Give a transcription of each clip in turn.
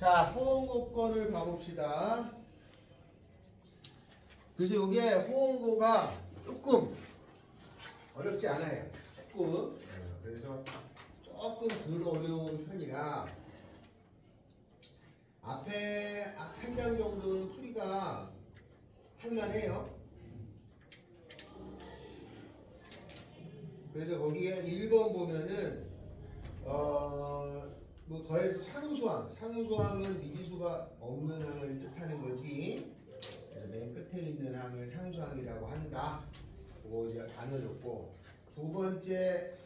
자, 호응고권을 봐봅시다. 그래서 이게 호응고가 조금 어렵지 않아요. 조금. 그래서 조금 덜 어려운 편이라 앞에 한 장 정도는 풀이가 할만해요. 그래서 거기에 1번 보면은 뭐 더해서 상수항은 미지수가 없는 항을 뜻하는 거지. 그래서 맨 끝에 있는 항을 상수항이라고 한다. 그거 이제 나눠줬고, 두 번째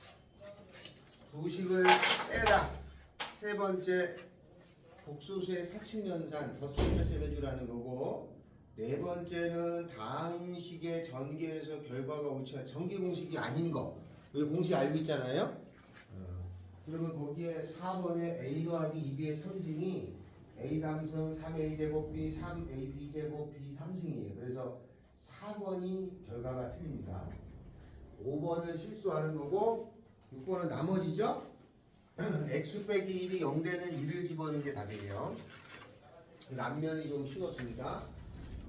두식을 빼라. 세 번째 복소수의 사칙연산 덧셈 해주라는 거고, 네 번째는 다항식의 전개에서 결과가 옳지 않은 전개 공식이 아닌 거. 여기 공식 알고 있잖아요. 그러면 거기에 4번에 a 더하기 2b의 3승이 a 3승 3a 제곱 b 3ab 제곱 b 3승이에요. 그래서 4번이 결과가 틀립니다. 5번은 실수하는 거고 6번은 나머지죠. x 빼기 1이 0되는 1을 집어넣는 게 답이에요. 앞면이 좀 쉬웠습니다.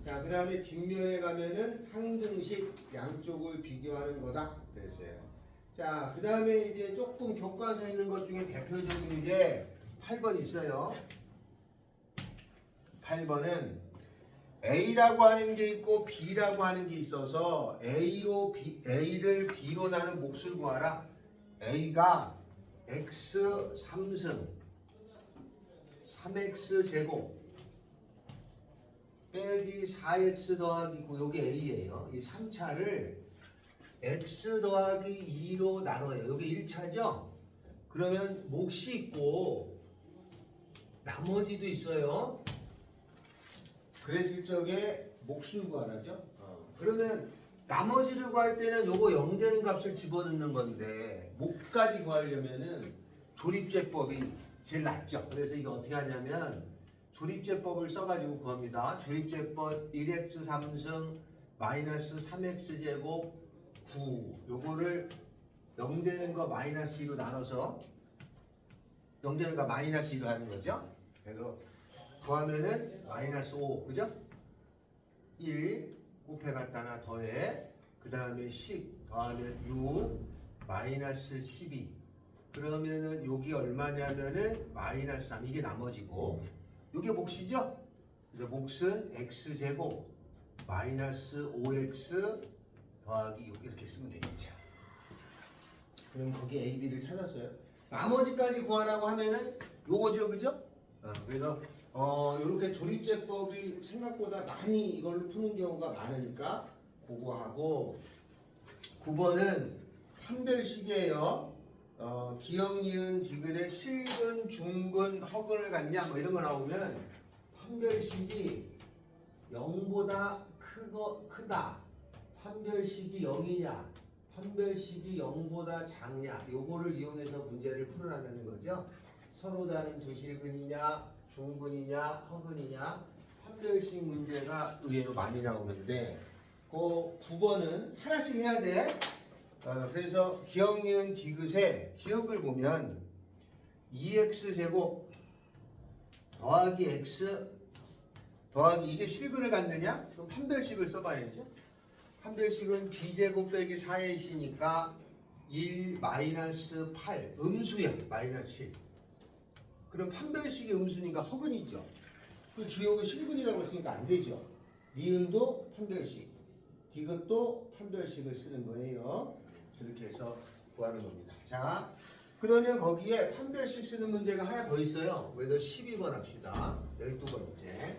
자, 그 다음에 뒷면에 가면은 항등식 양쪽을 비교하는 거다 그랬어요. 자, 그 다음에 이제 조금 교과서에 있는 것 중에 대표적인 게 8번 있어요. 8번은 A라고 하는 게 있고 B라고 하는 게 있어서 A를 B로 나눈 몫을 구하라. A가 X 3승 3X 제곱 빼기 4X 더하기 9 요게 A예요. 이 3차를 x 더하기 2로 나눠요. 여기 1차죠? 그러면 몫이 있고 나머지도 있어요. 그랬을 적에 몫을 구하라죠. 그러면 나머지를 구할 때는 요거 0 되는 값을 집어넣는 건데 몫까지 구하려면은 조립제법이 제일 낫죠. 그래서 이거 어떻게 하냐면 조립제법을 써가지고 구합니다. 조립제법 1x 3승 마이너스 3x 제곱 9 요거를 0 되는 거 마이너스 2로 나눠서 0 되는 거 마이너스 2로 하는 거죠. 그래서 더하면은 마이너스 5 그죠? 1 곱해 갖다 나 더해 그 다음에 10 더하면 6 마이너스 12 그러면은 여기 얼마냐면은 마이너스 3 이게 나머지고 요게 몫이죠? 그래서 몫은 x제곱 마이너스 5x 더하기 6 이렇게 쓰면 되겠죠. 그럼 거기 A, B를 찾았어요. 나머지까지 구하라고 하면은 요거죠, 그죠? 그래서 요렇게 조립제법이 생각보다 많이 이걸로 푸는 경우가 많으니까 그거 하고 9번은 판별식이에요. 기역, 니은, 디귿의 실근, 중근, 허근을 갖냐 뭐 이런 거 나오면 판별식이 0보다 크다. 판별식이 0이냐, 판별식이 0보다 작냐, 요거를 이용해서 문제를 풀어나가는 거죠. 서로 다른 두 실근이냐, 중근이냐, 허근이냐, 판별식 문제가 의외로 많이 나오는데, 그 9번은 하나씩 해야 돼. 그래서 기역, 니은, 디귿의 기역을 보면 2x제곱 더하기 x 더하기 이게 실근을 갖느냐? 그럼 판별식을 써봐야죠. 판별식은 b제곱 빼기 4ac니까 1 마이너스 8 음수야. 마이너스 7. 그럼 판별식이 음수니까 허근이죠. 그 기억은 실근이라고 했으니까 안 되죠. 니은도 판별식, 디귿도 판별식을 쓰는 거예요. 그렇게 해서 구하는 겁니다. 자, 그러면 거기에 판별식 쓰는 문제가 하나 더 있어요. 그래서 12번 합시다. 12번째.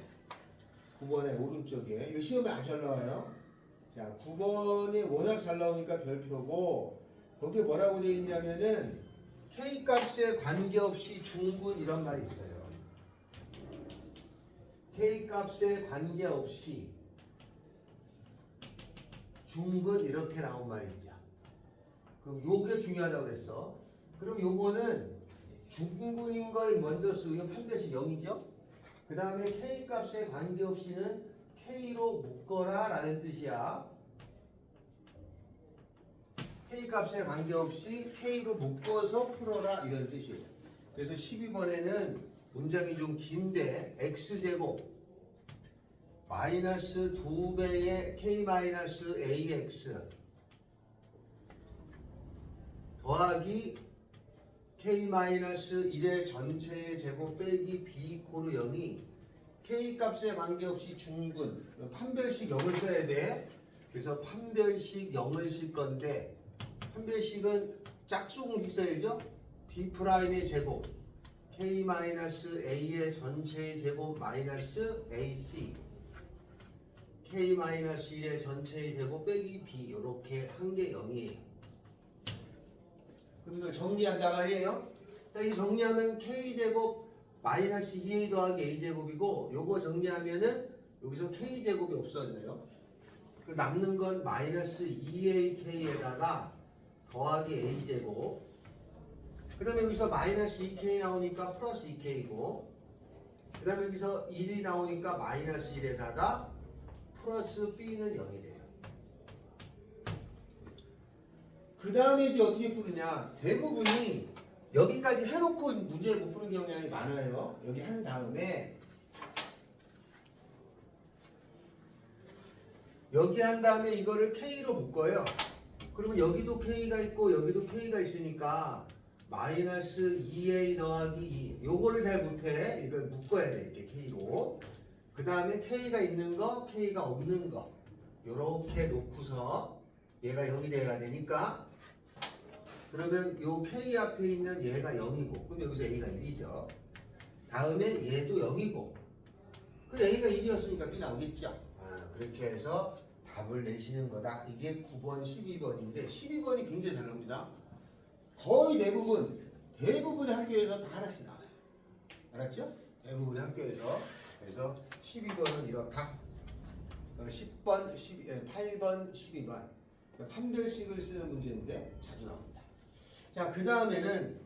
9번의 오른쪽에. 이거 시험에 아주 잘 나와요. 자, 9번이 워낙 잘 나오니까 별표고 거기에 뭐라고 되어 있냐면은 K값에 관계없이 중분 이런 말이 있어요. K값에 관계없이 중근 이렇게 나온 말이 있죠. 그럼 요게 중요하다고 그랬어. 그럼 요거는 중근인 걸 먼저 쓰면 판별식 0이죠. 그 다음에 K값에 관계없이는 K로 묶어라 라는 뜻이야. K값에 관계없이 K로 묶어서 풀어라 이런 뜻이에요. 그래서 12번에는 문장이 좀 긴데 x제곱 마이너스 2배의 k-ax 더하기 k-1의 전체의 제곱 빼기 b 이코르 0이 k 값에 관계없이 중분 판별식 0을 써야 돼. 그래서 판별식 0을 쓸 건데 판별식은 짝수공식 써야죠. b'의 제곱 k-a의 전체의 제곱 마이너스 ac k-1의 전체의 제곱 빼기 b 이렇게 한 개 0이에요. 그럼 이걸 정리한단 말이에요. 자, 이 정리하면 k제곱 마이너스 2a 더하기 a제곱이고 요거 정리하면은 여기서 k제곱이 없어져요. 그 남는 건 마이너스 2ak에다가 더하기 a제곱 그 다음에 여기서 마이너스 2k 나오니까 플러스 2k이고 그 다음에 여기서 1이 나오니까 마이너스 1에다가 플러스 b는 0이 돼요. 그 다음에 이제 어떻게 푸느냐. 대부분이 여기까지 해놓고 문제를 못 푸는 경향이 많아요. 여기 한 다음에 여기 한 다음에 이거를 K로 묶어요. 그러면 여기도 K가 있고 여기도 K가 있으니까 마이너스 2A 더하기 2 요거를 잘 못해. 이걸 묶어야 돼. 이렇게 K로. 그 다음에 K가 있는 거 K가 없는 거 요렇게 놓고서 얘가 0이 돼야 되니까 그러면 요 K 앞에 있는 얘가 0이고 그럼 여기서 A가 1이죠. 다음에 얘도 0이고 그 A가 1이었으니까 B 나오겠죠. 그렇게 해서 답을 내시는 거다. 이게 9번, 12번인데 12번이 굉장히 잘 나옵니다. 거의 대부분의 학교에서 다 하나씩 나와요. 알았죠? 대부분의 학교에서. 그래서 12번은 이렇다. 10번, 8번, 12번 판별식을 쓰는 문제인데 자주 나옵니다. 자, 그 다음에는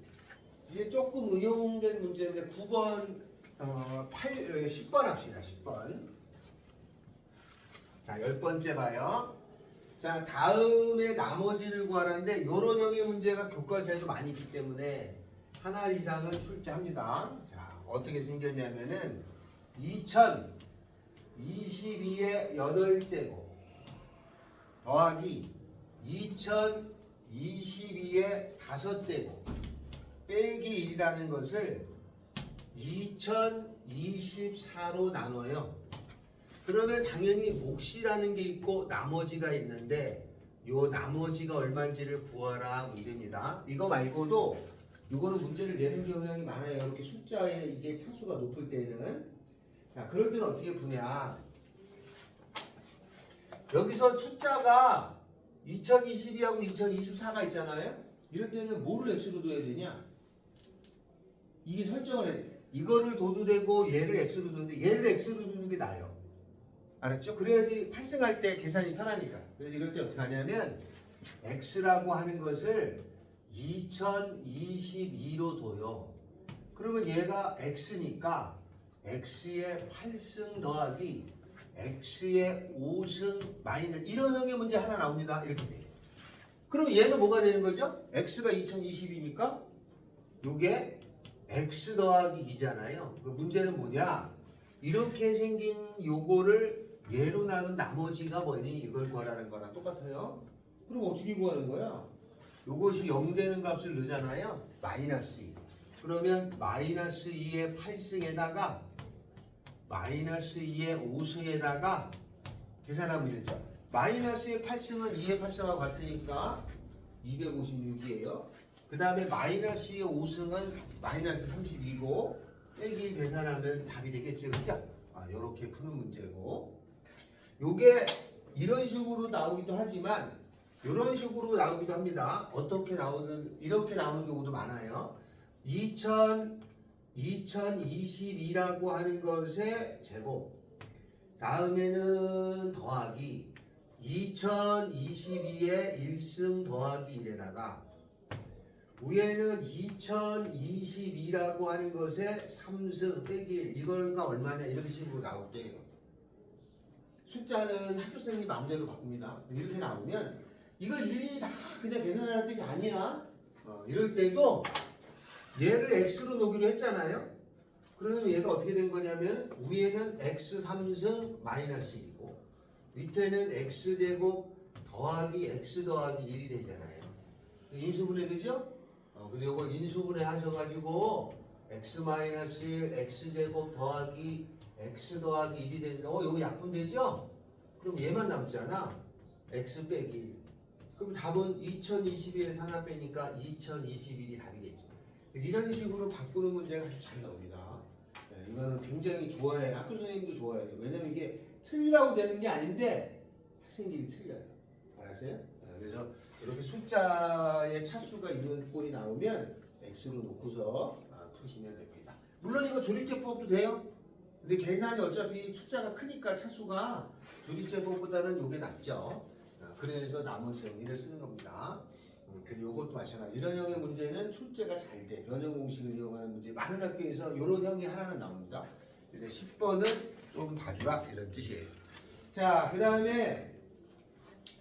이제 조금 응용된 문제인데 9번, 10번 합시다. 10번. 자, 10번째 봐요. 자, 다음에 나머지를 구하라는데 요런 형의 문제가 교과서에도 많이 있기 때문에 하나 이상은 출제합니다. 자, 어떻게 생겼냐면은 2022의 8제곱 더하기 2022의 5제곱 빼기 1이라는 것을 2024로 나눠요. 그러면 당연히 몫이라는 게 있고 나머지가 있는데 요 나머지가 얼마인지를 구하라 문제입니다. 이거 말고도 이거는 문제를 내는 경향이 많아요. 이렇게 숫자에 이게 차수가 높을 때는. 자, 그럴 때는 어떻게 푸냐. 여기서 숫자가 2022하고 2024가 있잖아요. 이럴 때는 뭐를 x로 둬야 되냐. 이게 설정을 해야 돼. 이거를 둬도 되고 얘를 x로 두는데 얘를 x로 두는 게 나아요. 알았죠? 그래야지 발생할 때 계산이 편하니까. 그래서 이럴 때 어떻게 하냐면 x라고 하는 것을 2022로 둬요. 그러면 얘가 x니까 x의 8승 더하기 x의 5승 마이너스 이런 형의 문제 하나 나옵니다. 이렇게 돼요. 그럼 얘는 뭐가 되는 거죠? x가 2020이니까 요게 x 더하기 2잖아요. 그 문제는 뭐냐? 이렇게 생긴 요거를 얘로 나눈 나머지가 뭐니? 이걸 구하라는 거랑 똑같아요. 그럼 어떻게 구하는 거야? 요것이 0 되는 값을 넣잖아요. 마이너스 2. 그러면 마이너스 2의 8승에다가 마이너스 2의 5승에다가 계산하면 되죠. 마이너스의 8승은 2의 8승하고 같으니까 256이에요. 그 다음에 마이너스 2의 5승은 마이너스 32고 빼기 계산하면 답이 되겠죠. 그죠? 요렇게 푸는 문제고 요게 이런 식으로 나오기도 하지만 이런 식으로 나오기도 합니다. 어떻게 나오는 이렇게 나오는 경우도 많아요. 2022라고 하는 것의 제곱 다음에는 더하기 2022의 1승 더하기 1에다가 위에는 2022라고 하는 것의 3승 빼기 1 이거가 얼마냐 이런 식으로 나올 때예요. 숫자는 학교 선생님이 마음대로 바꿉니다. 이렇게 나오면 이걸 일일이 다 그냥 계산하는 뜻이 아니야. 이럴 때도 얘를 x로 놓기로 했잖아요. 그러면 얘가 어떻게 된 거냐면 위에는 x 3승 마이너스 1이고 밑에는 x제곱 더하기 x 더하기 1이 되잖아요. 인수분해 되죠? 그래서 이걸 인수분해 하셔가지고 x 마이너스 1 x제곱 더하기 x 더하기 1이 되는데 이거 약분되죠? 그럼 얘만 남잖아. x 빼기 1. 그럼 답은 2021 하나 빼니까 2021이 답이겠지. 이런 식으로 바꾸는 문제가 아주 잘 나옵니다. 네, 이거는 굉장히 좋아해요. 학교 선생님도 좋아해요. 왜냐면 이게 틀리라고 되는 게 아닌데 학생들이 틀려요. 알았어요? 네, 그래서 이렇게 숫자의 차수가 있는 꼴이 나오면 x로 놓고서 푸시면 됩니다. 물론 이거 조립제법도 돼요. 근데 계산이 어차피 숫자가 크니까 차수가 조립제법보다는 이게 낫죠. 그래서 나머지 정리를 쓰는 겁니다. 그리고 이것도 마찬가지. 이런 형의 문제는 출제가 잘 돼. 변형 공식을 이용하는 문제. 많은 학교에서 이런 형이 하나는 나옵니다. 그래서 10번은 좀 봐주라 이런 뜻이에요. 자, 그 다음에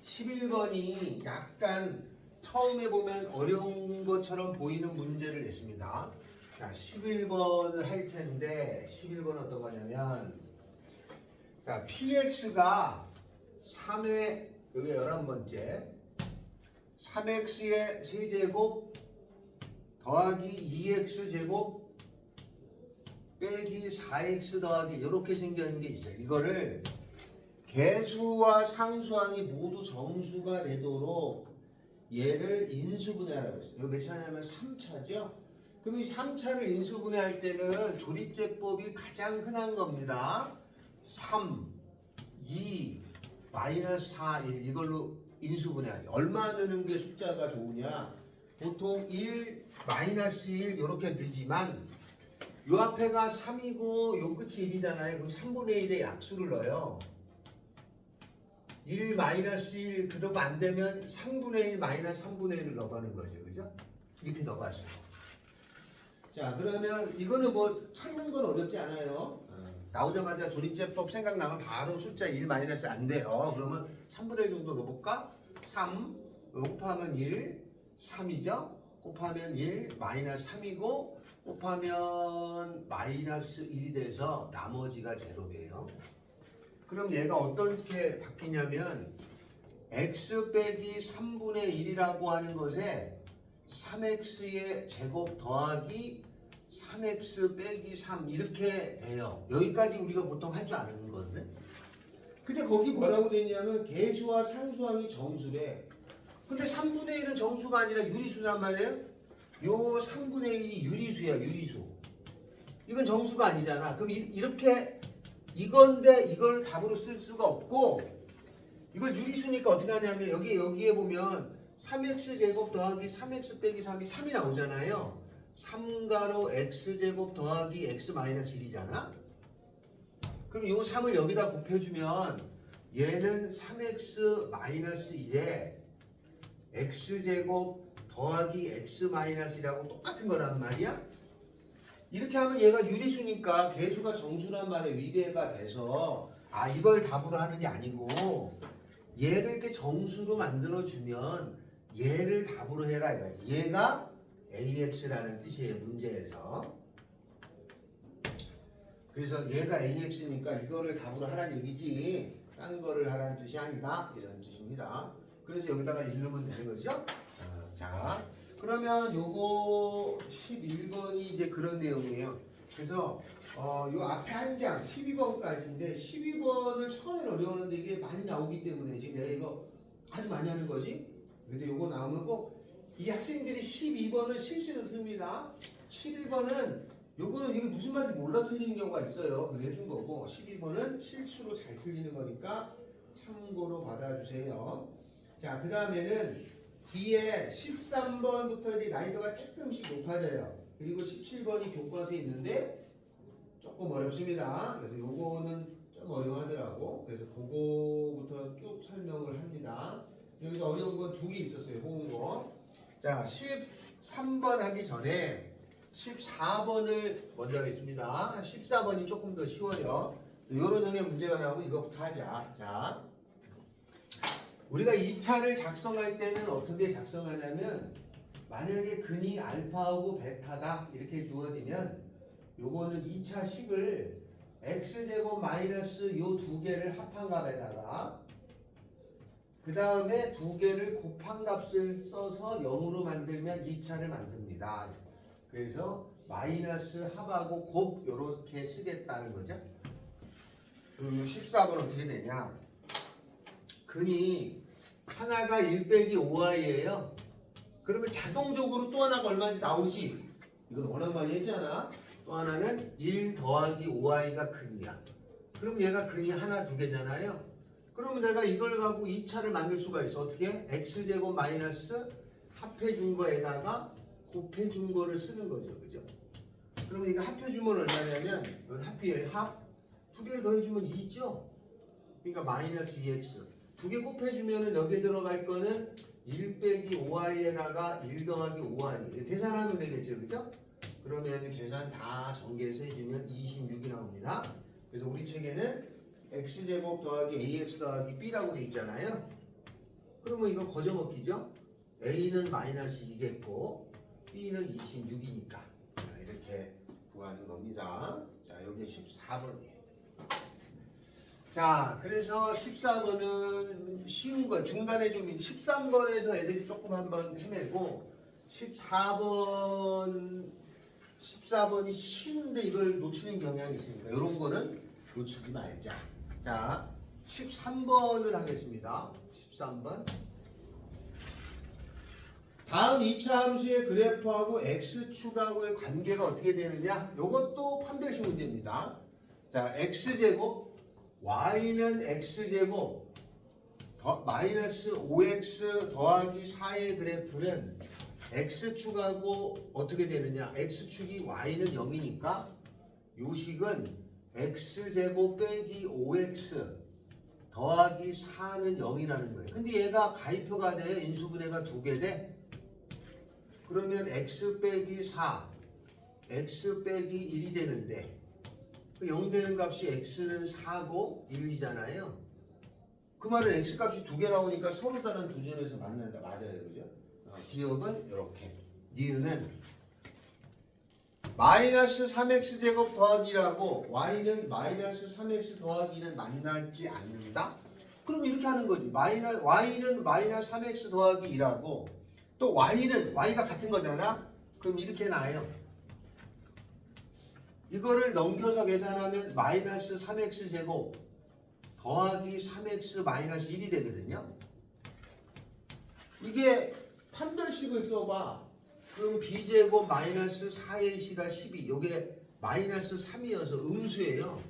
11번이 약간 처음에 보면 어려운 것처럼 보이는 문제를 냈습니다. 자, 11번을 할 텐데 11번은 어떤 거냐면 자, px가 3의 여기 11번째 3x의 세제곱 더하기 2x제곱 빼기 4x 더하기 이렇게 생기는 게 있어요. 이거를 개수와 상수항이 모두 정수가 되도록 얘를 인수분해하라고 했어요. 이거 몇 차냐면 3차죠. 그럼 이 3차를 인수분해할 때는 조립제법이 가장 흔한 겁니다. 3, 2, 마이너스 4, 1 이걸로 인수분해하죠. 얼마 넣는 게 숫자가 좋으냐? 보통 1, 마이너스 1 이렇게 넣지만 요 앞에가 3이고 요 끝이 1이잖아요. 그럼 3분의 1의 약수를 넣어요. 1 마이너스 1 그러면 안 되면 3분의 1 마이너스 3분의 1을 넣어가는 거죠. 그죠? 이렇게 넣어봤어요. 자, 그러면 이거는 뭐 찾는 건 어렵지 않아요. 나오자마자 조립제법 생각나면 바로 숫자 1 마이너스 안 돼요. 그러면 3분의 1 정도 넣어볼까? 3 곱하면 1 3이죠? 곱하면 1 마이너스 3이고 곱하면 마이너스 1이 돼서 나머지가 제로예요. 그럼 얘가 어떻게 바뀌냐면 x 빼기 3분의 1이라고 하는 것에 3x의 제곱 더하기 3x 빼기 3 이렇게 돼요. 여기까지 우리가 보통 할 줄 아는 건데. 근데 거기 뭐라고 되냐면 개수와 상수항이 정수래. 근데 3분의 1은 정수가 아니라 유리수란 말이에요. 요 3분의 1이 유리수야, 유리수. 이건 정수가 아니잖아. 그럼 이렇게 이건데 이걸 답으로 쓸 수가 없고 이걸 유리수니까 어떻게 하냐면 여기에 보면 3x 제곱 더하기 3x 빼기 3이 3이 나오잖아요. 3가로 x제곱 더하기 x 마이너스 1이잖아. 그럼 이 3을 여기다 곱해주면 얘는 3x 마이너스 1에 x제곱 더하기 x 마이너스 1하고 똑같은 거란 말이야. 이렇게 하면 얘가 유리수니까 개수가 정수란 말에 위배가 돼서 이걸 답으로 하는 게 아니고 얘를 이렇게 정수로 만들어주면 얘를 답으로 해라 이거지. 얘가 AX라는 뜻이에요, 문제에서. 그래서 얘가 AX니까 이거를 답으로 하라는 얘기지 딴 거를 하라는 뜻이 아니다 이런 뜻입니다. 그래서 여기다가 읽으면 되는 거죠. 자, 그러면 요거 11번이 이제 그런 내용이에요. 그래서 요 앞에 한 장 12번까지인데 12번을 처음엔 어려웠는데 이게 많이 나오기 때문에 지금 내가 이거 아주 많이 하는 거지. 근데 요거 나오면 꼭 이 학생들이 12번을 실수해서 씁니다. 11번은 요거는 이게 무슨 말인지 몰라 틀리는 경우가 있어요. 그래 해준 거고 12번은 실수로 잘 틀리는 거니까 참고로 받아주세요. 자, 그 다음에는 뒤에 13번부터 이제 난이도가 조금씩 높아져요. 그리고 17번이 교과서에 있는데 조금 어렵습니다. 그래서 요거는 좀 어려워하더라고. 그래서 그거부터 쭉 설명을 합니다. 여기서 어려운 건 두 개 있었어요. 모은 거. 자, 13번 하기 전에 14번을 먼저 하겠습니다. 14번이 조금 더 쉬워요. 이런 형의 문제가 나오고 이것부터 하자. 자, 우리가 2차를 작성할 때는 어떻게 작성하냐면 만약에 근이 알파하고 베타다 이렇게 주어지면 요거는 2차 식을 x제곱 마이너스 요 두 개를 합한 값에다가 그 다음에 두 개를 곱한 값을 써서 0으로 만들면 2차를 만듭니다. 그래서 마이너스 합하고 곱 요렇게 쓰겠다는 거죠. 14번 어떻게 되냐? 근이 하나가 1 빼기 5i예요. 그러면 자동적으로 또 하나가 얼마인지 나오지? 이건 워낙 많이 했잖아. 또 하나는 1 더하기 5i가 근이야. 그럼 얘가 근이 하나 두 개잖아요. 그러면 내가 이걸 갖고 2차를 만들 수가 있어. 어떻게? x제곱 마이너스 합해준 거에다가 곱해준 거를 쓰는 거죠. 그죠? 그러면 이거 합해주면 얼마냐면 이건 합이에요. 합. 두 개를 더해주면 2죠. 그러니까 마이너스 2x. 두 개 곱해주면은 여기에 들어갈 거는 1 빼기 5i에다가 1 더하기 5i. 계산하면 되겠죠. 그죠? 그러면 계산 다 전개해서 해주면 26이 나옵니다. 그래서 우리 책에는 x제곱 더하기 ax 더하기 b라고 돼 있잖아요. 그러면 이거 거저먹기죠? a는 마이너스 2겠고 b는 26이니까 이렇게 구하는 겁니다. 자, 여기 14번이에요. 자, 그래서 14번은 쉬운 거, 중간에 좀 13번에서 애들이 조금 한번 헤매고 14번이 쉬운데 이걸 놓치는 경향이 있으니까 이런 거는 놓치지 말자. 자, 13번을 하겠습니다. 13번. 다음 2차 함수의 그래프하고 x축하고의 관계가 어떻게 되느냐? 이것도 판별식 문제입니다. 자, x제곱 y는 x제곱 마이너스 5x 더하기 4의 그래프는 x축하고 어떻게 되느냐? x축이 y는 0이니까 요식은 x제곱 빼기 5x 더하기 4는 0이라는 거예요. 근데 얘가 가위표가 돼. 인수분해가 두 개 돼. 그러면 x 빼기 4, x 빼기 1이 되는데 0 되는 값이 x는 4고 1이잖아요. 그 말은 x 값이 두 개 나오니까 서로 다른 두 점에서 만난다. 맞아요. 그죠? 기억은 이렇게. 니은은 마이너스 3x 제곱 더하기라고 y는 마이너스 3x 더하기는 만나지 않는다? 그럼 이렇게 하는 거지. y는 마이너스 3x 더하기 2라고 또 y가 같은 거잖아? 그럼 이렇게 나요. 이거를 넘겨서 계산하면 마이너스 3x 제곱 더하기 3x 마이너스 1이 되거든요. 이게 판별식을 써봐. 그럼 b제곱 마이너스 4의 시가 12. 이게 마이너스 3이어서 음수예요.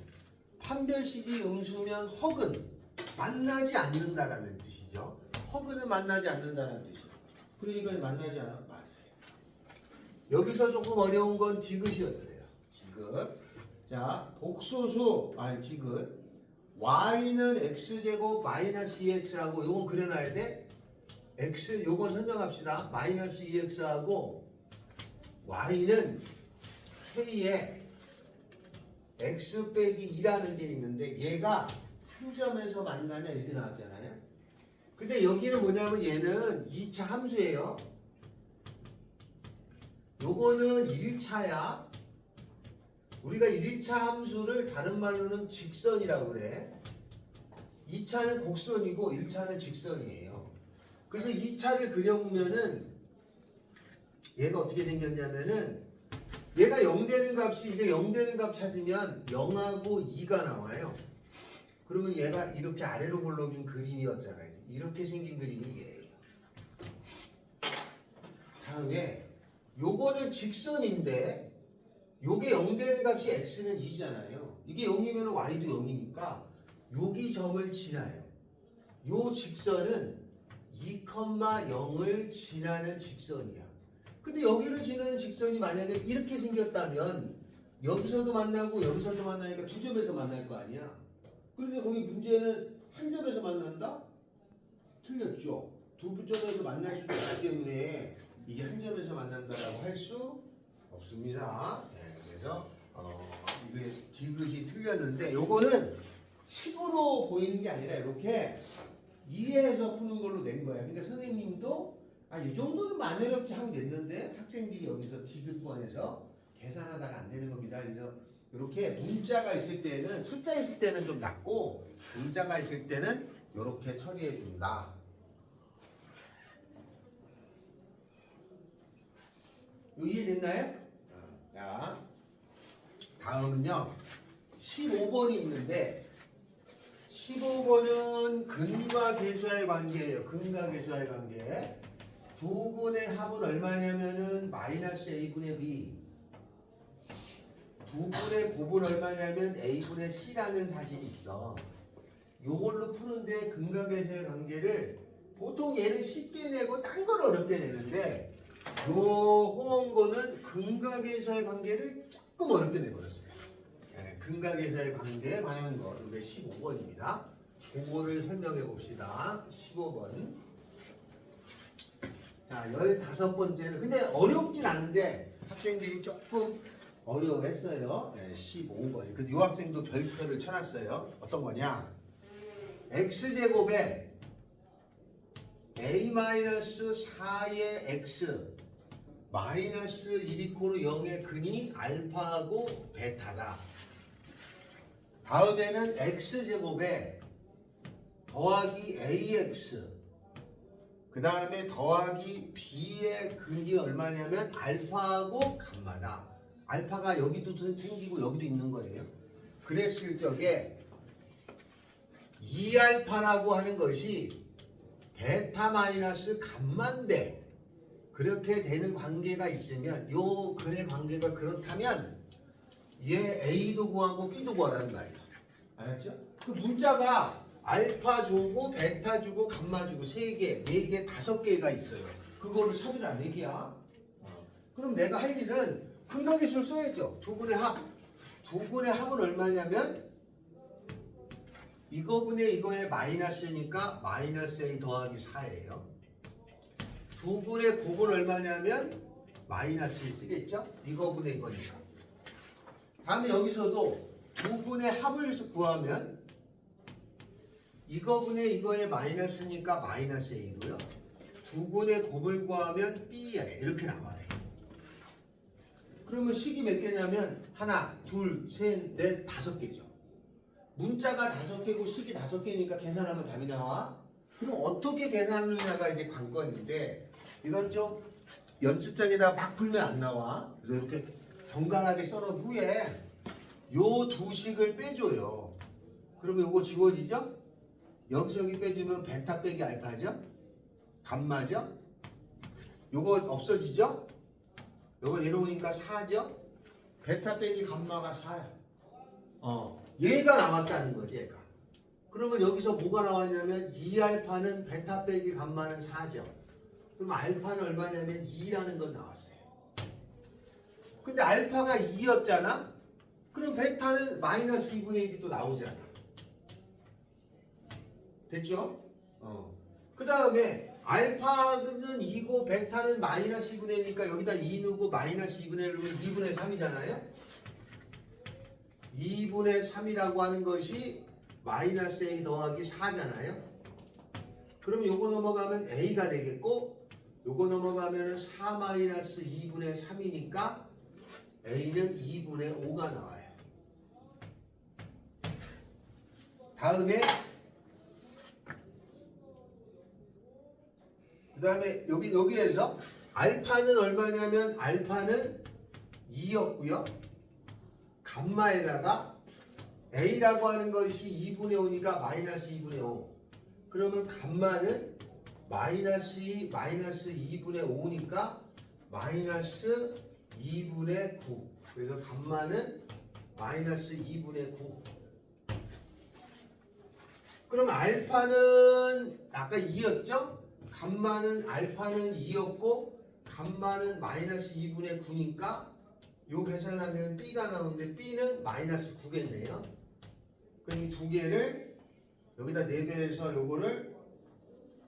판별식이 음수면 허근 만나지 않는다라는 뜻이죠. 허근은 만나지 않는다는 뜻이에요. 그러니까 만나지 않아? 맞아요. 여기서 조금 어려운 건 디귿이었어요. 디귿. 자, 복소수 디귿. y는 x제곱 마이너스 2x하고 요건 그려놔야 돼. x 요건 설명합시다. 마이너스 2x하고 y는 k에 x 빼기 2라는 게 있는데 얘가 한 점에서 만나냐 이렇게 나왔잖아요. 근데 여기는 뭐냐면 얘는 2차 함수예요. 요거는 1차야. 우리가 1차 함수를 다른 말로는 직선이라고 그래. 2차는 곡선이고 1차는 직선이에요. 그래서 2차를 그려보면은 얘가 어떻게 생겼냐면은 얘가 0 되는 값이 이게 0 되는 값 찾으면 0하고 2가 나와요. 그러면 얘가 이렇게 아래로 볼록인 그림이었잖아요. 이렇게 생긴 그림이 얘예요. 다음에 요거는 직선인데 요게 0 되는 값이 x는 2잖아요. 이게 0이면 y도 0이니까 여기 점을 지나요. 요 직선은 2,0을 지나는 직선이야. 근데 여기를 지나는 직선이 만약에 이렇게 생겼다면 여기서도 만나고 여기서도 만나니까 두 점에서 만날 거 아니야. 그런데 거기 문제는 한 점에서 만난다? 틀렸죠. 두 점에서 만날 수 있기 때문에 이게 한 점에서 만난다라고 할 수 없습니다. 네, 그래서 이게 디귿이 틀렸는데 요거는 식으로 보이는 게 아니라 이렇게 이해해서 푸는 걸로 낸 거야. 그러니까 선생님도 이 정도는 만회롭지 하면 됐는데 학생들이 여기서 디귿권에서 계산하다가 안 되는 겁니다. 그래서 이렇게 문자가 있을 때는 숫자 있을 때는 좀 낫고 문자가 있을 때는 이렇게 처리해 준다. 이해됐나요? 자, 다음은요. 15번이 있는데 15번은 근과 계수와의 관계예요. 근과 계수와의 관계. 두 근의 합은 얼마냐면은 마이너스 a분의 b. 두 근의 곱은 얼마냐면 a분의 c라는 사실이 있어. 요걸로 푸는데 근과 계수의 관계를 보통 얘는 쉽게 내고 딴 걸 어렵게 내는데 요 홍원고는 근과 계수의 관계를 조금 어렵게 내버렸어요. 네, 근과 계수의 관계에 관한 거 이게 15번입니다. 그거를 설명해 봅시다. 15번. 자, 15번째는 근데 어렵진 않은데 학생들이 조금 어려워했어요. 네, 15번. 그 요 학생도 별표를 쳐놨어요. 어떤 거냐? x제곱에 a-4의 x 마이너스 1 0의 근이 알파하고 베타다. 다음에는 x제곱에 더하기 ax 그 다음에 더하기 b의 근이 얼마냐면 알파하고 감마다. 알파가 여기도 생기고 여기도 있는 거예요. 그랬을 적에 2알파라고 하는 것이 베타 마이너스 감마인데 그렇게 되는 관계가 있으면 요 근의 관계가 그렇다면 얘 A도 구하고 B도 구하라는 말이야. 알았죠? 그 문자가 알파 주고 베타 주고 감마 주고 3개, 4개, 5개가 있어요. 그거를 찾으라는 얘기야. 그럼 내가 할 일은 근과 계수를 써야죠. 두 근의 합. 두 근의 합은 얼마냐면 이거분의 이거의 마이너스니까 마이너스 A 더하기 4예요. 두 근의 곱은 얼마냐면 마이너스를 쓰겠죠? 이거분의 이거니까. 다음에 여기서도 두 근의 합을 구하면 이거분의 이거의 마이너스니까 마이너스 A고요. 두 근의 곱을 구하면 B야. 이렇게 나와요. 그러면 식이 몇 개냐면 하나, 둘, 셋, 넷, 5개죠. 문자가 5개고 식이 5개니까 계산하면 답이 나와. 그럼 어떻게 계산하느냐가 이제 관건인데 이건 좀 연습장에다 막 풀면 안 나와. 그래서 이렇게 정갈하게 써놓은 후에 요 두 식을 빼줘요. 그러면 요거 지워지죠? 여기서 여기 빼주면 베타 빼기 알파죠? 감마죠? 요거 없어지죠? 요거 내려오니까 4죠? 베타 빼기 감마가 4야. 얘가 나왔다는 거지, 얘가. 그러면 여기서 뭐가 나왔냐면 2알파는 베타 빼기 감마는 4죠. 그럼 알파는 얼마냐면 2라는 건 나왔어요. 근데 알파가 2였잖아? 그럼 베타는 마이너스 2분의 1이 또 나오잖아. 됐죠? 그 다음에 알파는 2고 베타는 마이너스 2분의 1이니까 여기다 2 넣고 마이너스 2분의 1 넣으면 2분의 3이잖아요? 2분의 3이라고 하는 것이 마이너스 A 더하기 4잖아요? 그럼 요거 넘어가면 A가 되겠고 요거 넘어가면 4 마이너스 2분의 3이니까 A는 2분의 5가 나와요. 다음에 그 다음에 여기에서 알파는 얼마냐면 알파는 2였고요. 감마에다가 A라고 하는 것이 2분의 5니까 마이너스 2분의 5. 그러면 감마는 마이너스 2분의 5니까 마이너스 2분의 9. 그래서 감마는 마이너스 2분의 9. 그럼 알파는 아까 2였죠? 감마는 알파는 2였고 감마는 마이너스 2분의 9니까 요 계산하면 B가 나오는데 B는 마이너스 9겠네요. 그럼 이 두 개를 여기다 4배해서 요거를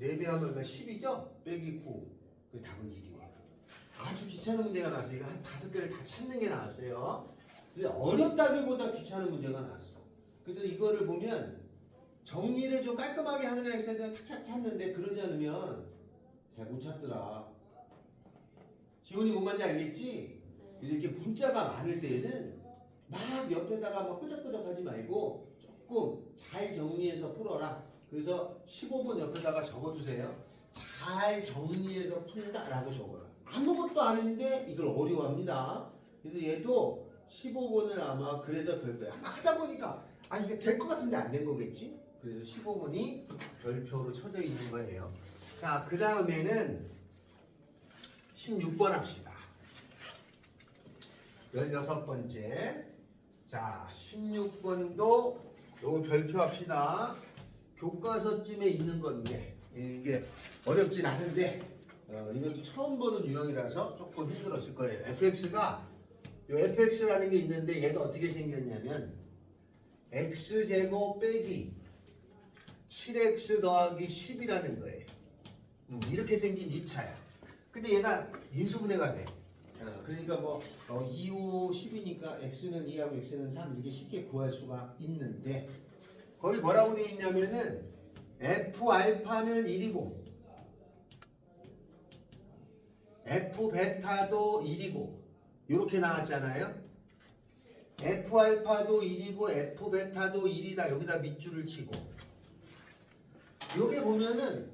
4배하면 얼마? 10이죠? 빼기 9. 그 답은 1이에요. 아주 귀찮은 문제가 나왔어요. 이거 한 5개를 다 찾는 게 나왔어요. 근데 어렵다기보다 귀찮은 문제가 나왔어. 그래서 이거를 보면 정리를 좀 깔끔하게 하는 학생들은 탁탁 찾는데 그러지 않으면 잘 못 찾더라. 지훈이 뭔 말인지 알겠지? 이렇게 문자가 많을 때에는 막 옆에다가 막 끄적끄적 하지 말고 조금 잘 정리해서 풀어라. 그래서 15번 옆에다가 적어주세요. 잘 정리해서 푼다라고 적어라. 아무것도 아닌데 이걸 어려워합니다. 그래서 얘도 15번을 아마 그래서 별표야. 아마 하다 보니까 아니 이제 될 것 같은데 안 된 거겠지? 그래서 15번이 별표로 쳐져 있는 거예요. 자, 그 다음에는 16번 합시다. 16번째. 자, 16번도 요거 별표 합시다. 교과서쯤에 있는 건데 이게 어렵진 않은데 이것도 처음 보는 유형이라서 조금 힘들었을 거예요. fx가 요 fx라는 게 있는데 얘가 어떻게 생겼냐면 x제곱 빼기 7x 더하기 10이라는 거예요. 이렇게 생긴 2차야. 근데 얘가 인수분해가 돼. 그러니까 뭐 2, 5, 10이니까 x는 2하고 x는 3 이렇게 쉽게 구할 수가 있는데 거기 뭐라고 되어 있냐면은 f 알파는 1이고 f 베타도 1이고 이렇게 나왔잖아요. f 알파도 1이고 f 베타도 1이다. 여기다 밑줄을 치고 여기 보면은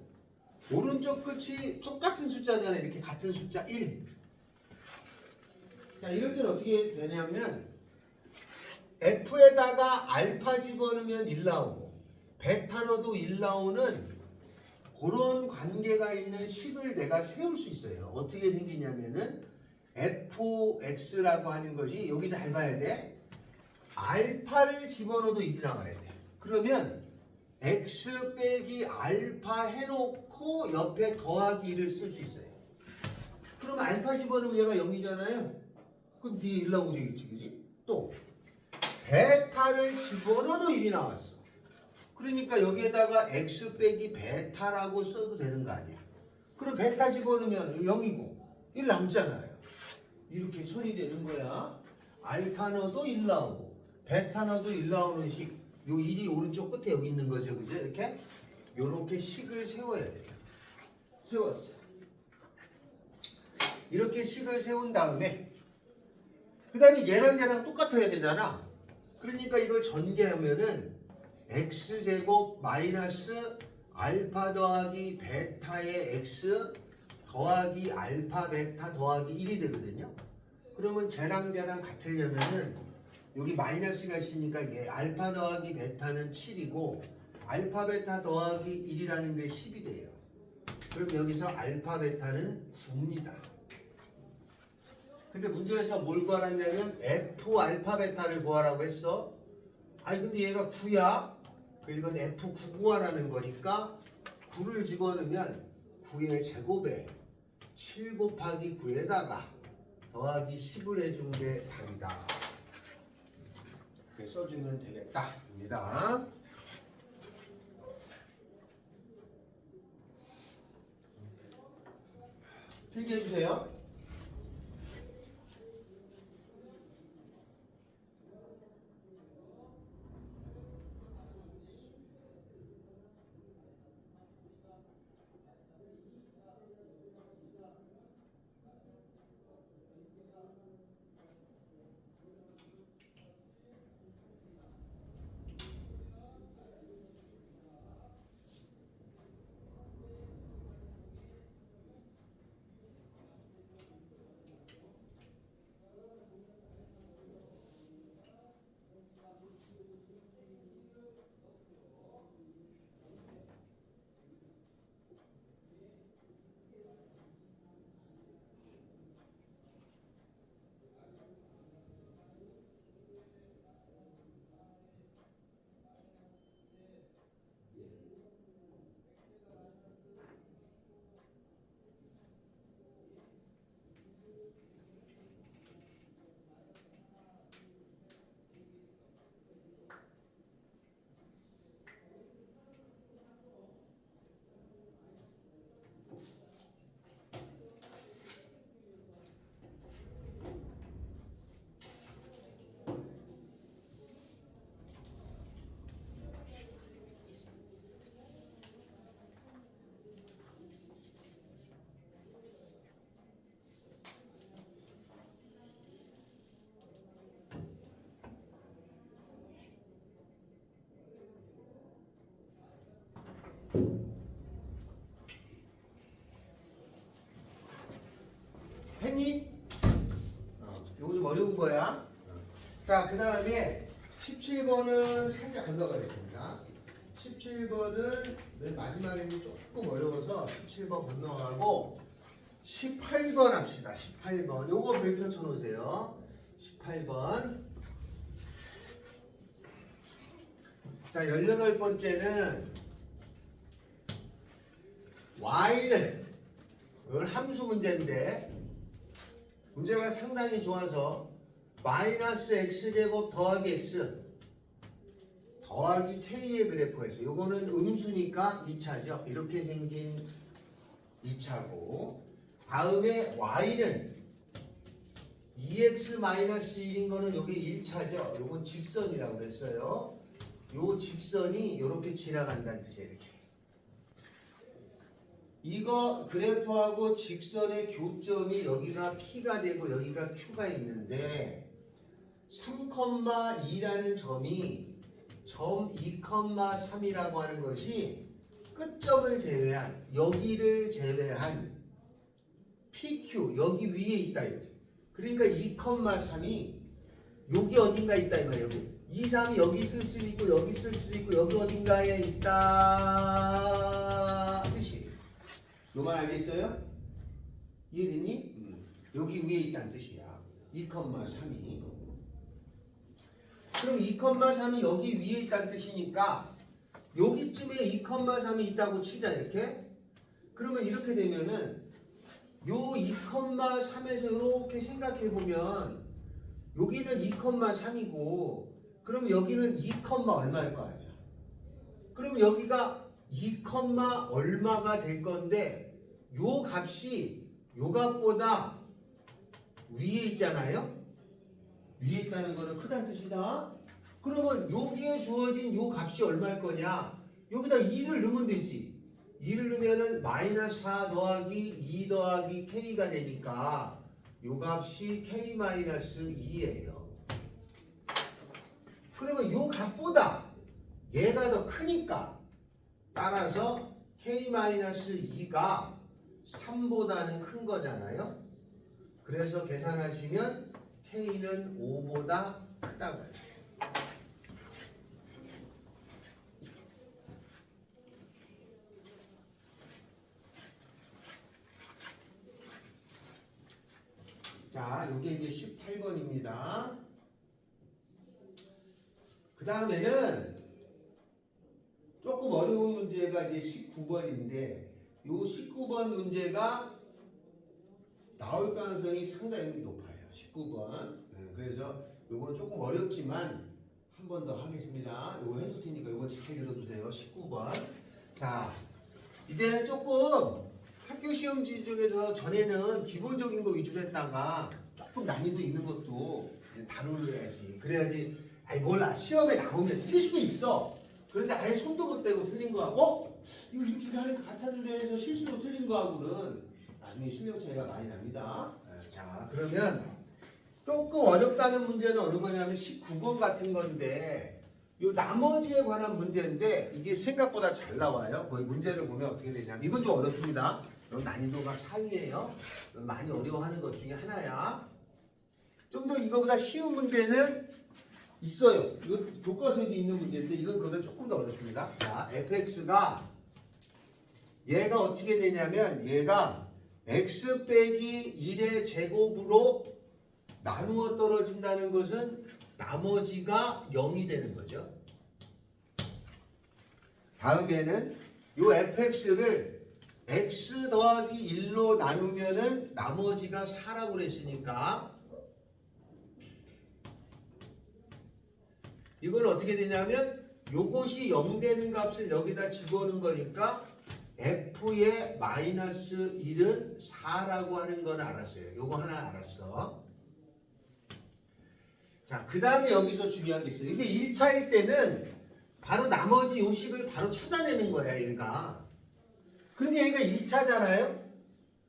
오른쪽 끝이 똑같은 숫자잖아요. 이렇게 같은 숫자 1. 자, 이럴 때는 어떻게 되냐면 F에다가 알파 집어넣으면 1 나오고 베타 넣어도 1 나오는 그런 관계가 있는 식을 내가 세울 수 있어요. 어떻게 생기냐면은 fx라고 하는 것이 여기 잘 봐야 돼. 알파를 집어넣어도 1이 나와야 돼. 그러면 x 빼기 알파 해놓고 옆에 더하기 1을 쓸 수 있어요. 그럼 알파 집어넣으면 얘가 0이잖아요. 그럼 뒤에 1 나오고 되겠지, 그지? 또 베타를 집어넣어도 1이 나왔어. 그러니까 여기에다가 x 빼기 베타라고 써도 되는 거 아니야. 그럼 베타 집어넣으면 0이고 1 남잖아요. 이렇게 처리되는 거야. 알파 넣어도 1 나오고 베타 넣어도 1 나오는 식. 요 1이 오른쪽 끝에 여기 있는 거죠, 그죠? 이렇게 요렇게 식을 세워야 돼요. 세웠어. 이렇게 식을 세운 다음에 그 다음에 얘랑 똑같아야 되잖아. 그러니까 이걸 전개하면은 x제곱 마이너스 알파 더하기 베타의 x 더하기 알파 베타 더하기 1이 되거든요. 그러면 쟤랑 같으려면은 여기 마이너스가 있으니까 얘 알파 더하기 베타는 7이고 알파 베타 더하기 1이라는 게 10이 돼요. 그럼 여기서 알파 베타는 9입니다. 근데 문제에서 뭘 구하라냐면 f 알파 베타를 구하라고 했어. 아니 근데 얘가 9야. 이건 f9 구하라는 거니까 9를 집어넣으면 9의 제곱에 7 곱하기 9에다가 더하기 10을 해준 게 답이다. 이렇게 써주면 되겠다 입니다. 필기해 주세요. 했니? 요거 좀 어려운 거야. 자, 그 다음에 17번은 살짝 건너가겠습니다. 17번은 맨 마지막에 조금 어려워서 17번 건너가고 18번 합시다. 18번. 요거 별표 쳐놓으세요. 18번. 자, 18번째는 y는 이건 함수 문제인데 문제가 상당히 좋아서 마이너스 x제곱 더하기 x 더하기 k의 그래프가 있어요. 요거는 음수니까 2차죠. 이렇게 생긴 2차고 다음에 y는 2x-1인 거는 요게 1차죠. 요건 직선이라고 그랬어요. 요 직선이 이렇게 지나간다는 뜻이에요. 이렇게. 이거 그래프하고 직선의 교점이 여기가 P가 되고 여기가 Q가 있는데 3,2라는 점이 점 2,3이라고 하는 것이 끝점을 제외한 여기를 제외한 PQ 여기 위에 있다 이거죠. 그러니까 2,3이 여기 어딘가 있다 이 말이에요. 여기. 2, 3이 여기 있을 수도 있고 여기 있을 수도 있고 여기 어딘가에 있다 뜻이에요. 요만 알겠어요? 이해됐니? 여기 위에 있다는 뜻이야. 2,3이. 그럼 2,3이 여기 위에 있다는 뜻이니까 여기쯤에 2,3이 있다고 치자 이렇게. 그러면 이렇게 되면은 요 2,3에서 이렇게 생각해 보면 여기는 2,3이고 그럼 여기는 2, 얼마일 거 아니야. 그럼 여기가 2, 얼마가 될 건데 요 값이 요 값보다 위에 있잖아요. 위에 있다는 거는 크다는 뜻이다. 그러면 여기에 주어진 요 값이 얼마일 거냐. 여기다 2를 넣으면 되지. 2를 넣으면은 마이너스 4 더하기 2 더하기 k가 되니까 요 값이 k-2예요. 그러면 요 값보다 얘가 더 크니까 따라서 k-2가 3보다는 큰 거잖아요. 그래서 계산하시면 k는 5보다 크다고 해요. 자, 요게 이제 18번입니다. 그 다음에는 조금 어려운 문제가 이제 19번인데 요 19번 문제가 나올 가능성이 상당히 높아요. 19번. 그래서 요건 조금 어렵지만 한 번 더 하겠습니다. 요거 해줄 테니까 요거 잘 들어두세요. 19번. 자, 이제는 조금 학교 시험지 중에서 전에는 기본적인 거 위주로 했다가 조금 난이도 있는 것도 다루어야지. 그래야지. 아이 몰라. 시험에 나오면 틀릴 수도 있어. 그런데 아예 손도 못 대고 틀린 거하고 이거 이렇게 하니까 같았는데 해서 실수로 틀린 거하고는 나중에 실력 차이가 많이 납니다. 자, 그러면 조금 어렵다는 문제는 어느 거냐면 19번 같은 건데 요 나머지에 관한 문제인데 이게 생각보다 잘 나와요. 거의 문제를 보면 어떻게 되냐면 이건 좀 어렵습니다. 난이도가 상이에요. 많이 어려워하는 것 중에 하나야. 좀 더 이거보다 쉬운 문제는 있어요. 이거 교과서에도 있는 문제인데 이건 그보다 조금 더 어렵습니다. 자, fx가 얘가 어떻게 되냐면 얘가 x 빼기 1의 제곱으로 나누어 떨어진다는 것은 나머지가 0이 되는 거죠. 다음에는 요 fx를 x 더하기 1로 나누면은 나머지가 4라고 그랬으니까 이건 어떻게 되냐면 요것이 0 되는 값을 여기다 집어넣는 거니까 f의 마이너스 1은 4라고 하는 건 알았어요. 요거 하나 알았어. 자, 그 다음에 여기서 중요한 게 있어요. 이게 1차일 때는 바로 나머지 요식을 바로 찾아내는 거야, 얘가. 근데 얘가 2차잖아요?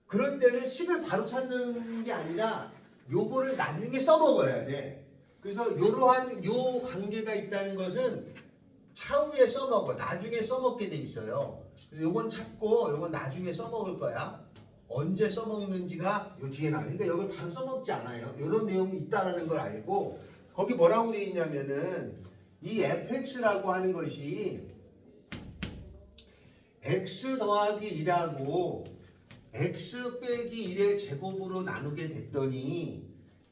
그럴 때는 식을 바로 찾는 게 아니라 요거를 나중에 써먹어야 돼. 그래서 요러한 요 관계가 있다는 것은 차후에 써먹어. 나중에 써먹게 돼 있어요. 그래서 요건 찾고 요건 나중에 써먹을 거야. 언제 써먹는지가 요 뒤에 나와. 그러니까 여기 바로 써먹지 않아요. 이런 내용이 있다라는 걸 알고 거기 뭐라고 돼 있냐면은 이 fx라고 하는 것이 x 더하기 2라고 x 빼기 1의 제곱으로 나누게 됐더니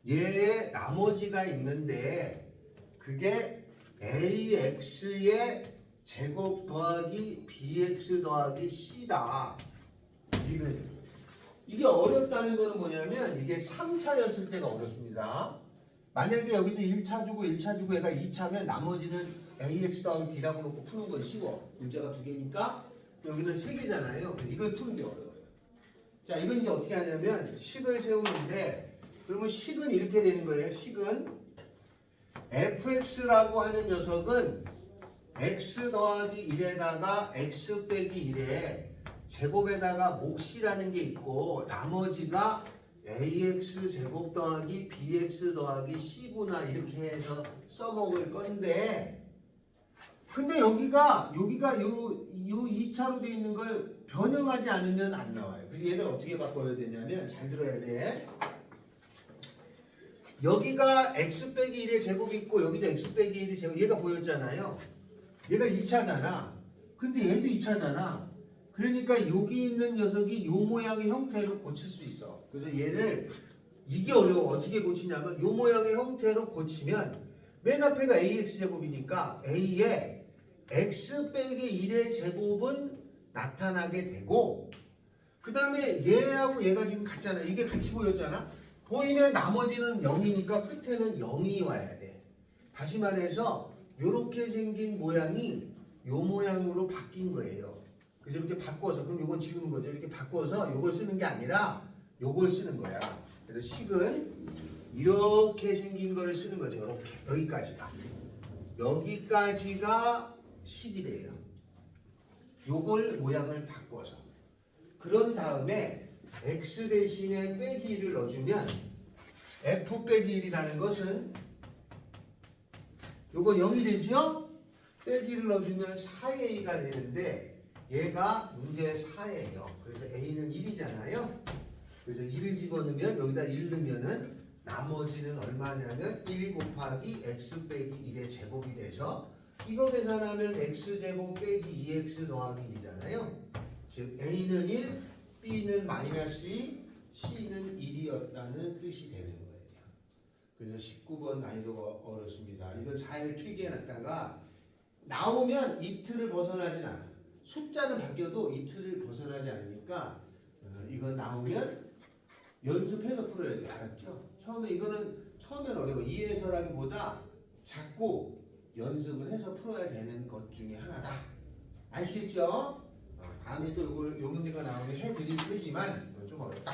얘의 나머지가 있는데 그게 ax의 제곱 더하기 bx 더하기 c다. 이게 어렵다는 거는 뭐냐면 이게 3차였을 때가 어렵습니다. 만약에 여기도 1차 주고 1차 주고 얘가 2차면 나머지는 ax 더하기 b라고 놓고 푸는 건 쉬워. 문제가 두 개니까 여기는 세 개잖아요. 이걸 푸는 게 어려워요. 자, 이건 이제 어떻게 하냐면 식을 세우는데 그러면 식은 이렇게 되는 거예요. 식은 fx라고 하는 녀석은 x 더하기 1에다가 x 빼기 1에 제곱에다가 몫이라는 게 있고 나머지가 ax 제곱 더하기 bx 더하기 c구나 이렇게 해서 써먹을 건데 근데 여기가 요 2차로 돼 있는 걸 변형하지 않으면 안 나와요. 그래서 얘를 어떻게 바꿔야 되냐면 잘 들어야 돼. 여기가 x 빼기 1의 제곱이 있고 여기도 x 빼기 1의 제곱 얘가 보였잖아요. 얘가 2차잖아. 근데 얘도 2차잖아. 그러니까 여기 있는 녀석이 요 모양의 형태로 고칠 수 있어. 그래서 얘를 이게 어려워. 어떻게 고치냐면 요 모양의 형태로 고치면 맨 앞에가 ax 제곱이니까 a에 x 빼기 1의 제곱은 나타나게 되고 그 다음에 얘하고 얘가 지금 같잖아. 이게 같이 보였잖아. 보이면 나머지는 0이니까 끝에는 0이 와야 돼. 다시 말해서 요렇게 생긴 모양이 요 모양으로 바뀐 거예요. 그래서 이렇게 바꿔서 그럼 요건 지우는 거죠. 이렇게 바꿔서 요걸 쓰는 게 아니라 요걸 쓰는 거야. 그래서 식은 이렇게 생긴 거를 쓰는 거죠. 이렇게 여기까지가 식이 돼요. 요걸 모양을 바꿔서 그런 다음에 x 대신에 빼기 1을 넣어주면 f 빼기 1이라는 것은 요건 0이 되죠? 빼기 1을 넣어주면 4a가 되는데 얘가 문제 4예요. 그래서 a는 1이잖아요. 그래서 1을 집어넣으면 여기다 1 넣으면은 나머지는 얼마냐면 1 곱하기 x 빼기 1의 제곱이 돼서 이거 계산하면 x제곱 빼기 2x 더하기 1이잖아요. 즉 a는 1, b는 마이너스 2, c는 1이었다는 뜻이 되는 거예요. 그래서 19번 난이도가 어렵습니다. 이거 잘 필기해놨다가 나오면 이 틀을 벗어나진 않아. 숫자는 바뀌어도 이 틀을 벗어나지 않으니까 이건 나오면 연습해서 풀어야 돼. 알았죠? 처음엔 어려워. 이해서라기보다 자꾸 연습을 해서 풀어야 되는 것 중에 하나다. 아시겠죠? 다음에 또 요 문제가 나오면 해드릴 테지만 좀 어렵다.